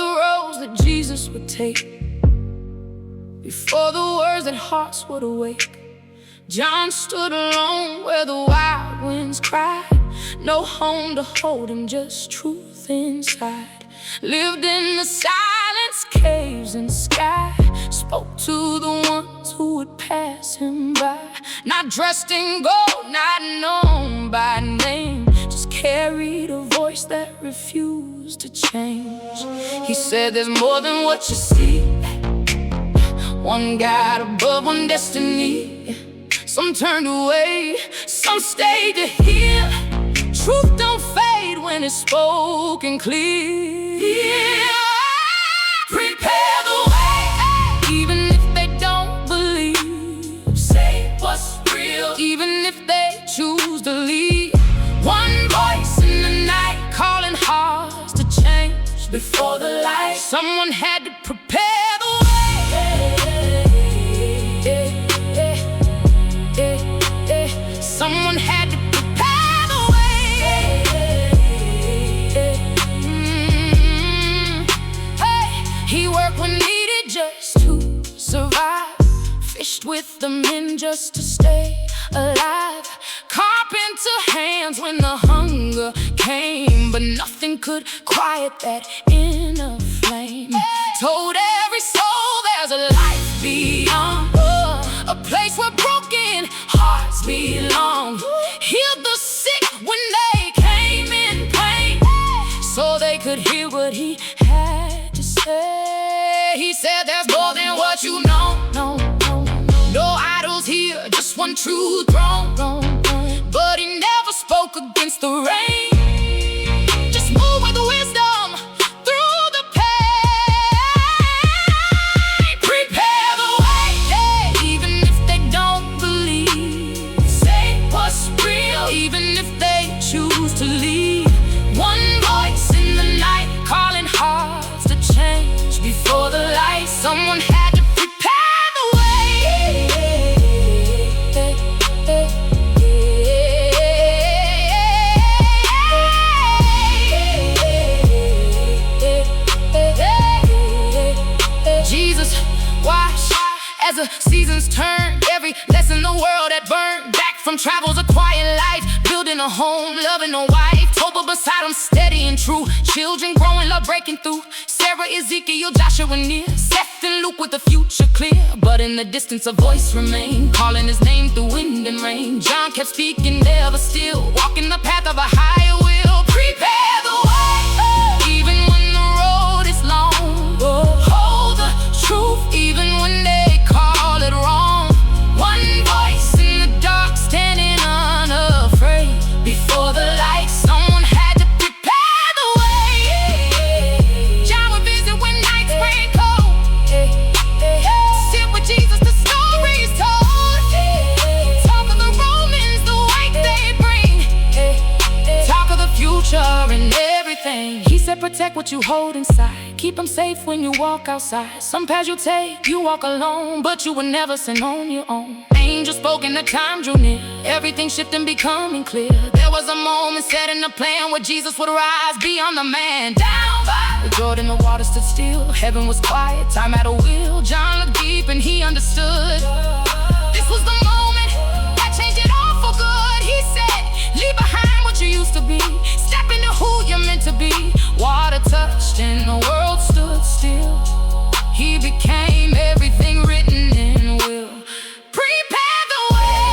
the roads that Jesus would take, before the words that hearts would awake. John stood alone where the wild winds cried. No home to hold him, just truth inside. Lived in the silence, caves and sky. Spoke to the ones who would pass him by. Not dressed in gold, not known by name, just carried a voice that refused to change. He said there's more than what you see. One God above, one destiny. Some turned away, some stayed to hear. Truth don't fade when it's spoken clear. Prepare the way, even if they don't believe. Say what's real, even if they choose to leave. One voice in the night calling hearts to change before the light. Someone had to prepare the way. Someone had to prepare the way. Hey, he worked when needed just to survive. Fished with the men just to stay alive. Carpenter hands when the hunger came, but nothing could quiet that inner flame. Told every soul there's a life beyond, a place where broken hearts belong. Healed the sick when they came in pain, so they could hear what he had to say. He said there's more than what you know. No idols here, just one true throne. But he never spoke against the rain, just moved with wisdom through the pain. Prepare the way, even if they don't believe. Say what's real, even if they choose to leave. One voice in the night calling hearts to change before the light. Someone had to prepare the way. Jesus watched as the seasons turned. Every lesson the world had burned. Back from travels, a quiet life, building a home, loving a wife. Toba beside him, steady and true. Children growing, love breaking through. Sarah, Ezekiel, Joshua near. Seth and Luke with the future clear. But in the distance a voice remained, calling his name through wind and rain. John kept speaking, never still, walking the path of a higher will. Prepare the way, even when the road is long. Hold the truth, even when they call it wrong. One voice in the dark, standing unafraid before the light. Someone had to prepare the way. John would visit when nights break cold. Sit with Jesus, the stories told. Talk of the Romans, the weight they bring. Talk of the future and everything. He said protect what you hold inside. Keep them safe when you walk outside. Some paths you take, you walk alone, but you were never sent on your own. Angel spoke and the time drew near. Everything shifting, becoming clear. There was a moment set in the plan where Jesus would rise beyond the man. Down by the Jordan, the water stood still. Heaven was quiet, time had a will. John looked deep and he understood. This was the moment that changed it all for good. He said, leave behind what you used to be. Step into who you're meant to be. Water touched and the world stood still. He became everything written in will. Prepare the way.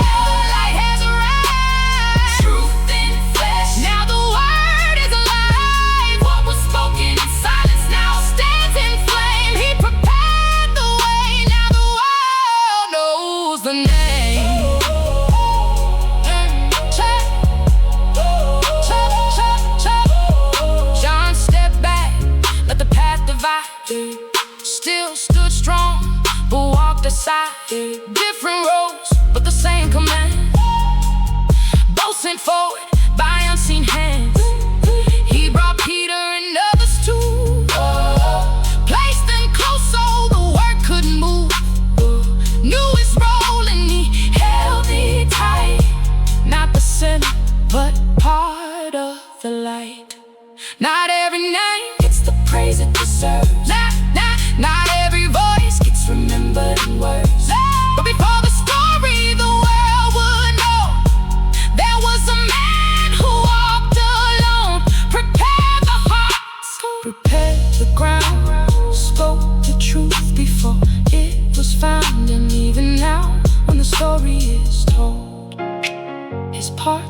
Now the light has arrived. Truth in flesh. Now the word is alive. What was spoken in silence now stands in flame. He prepared the way. Now the world knows the name. John stepped back, let the path divide. Still stood strong, but walked aside. Different roads, but the same command. Both sent forward by unseen hands. He brought Peter and others too. Placed them close so the work could move. Knew his role and he held it tight. Not the center, but part of the light. Not every name gets the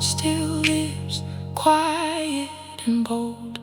still lives, quiet and bold.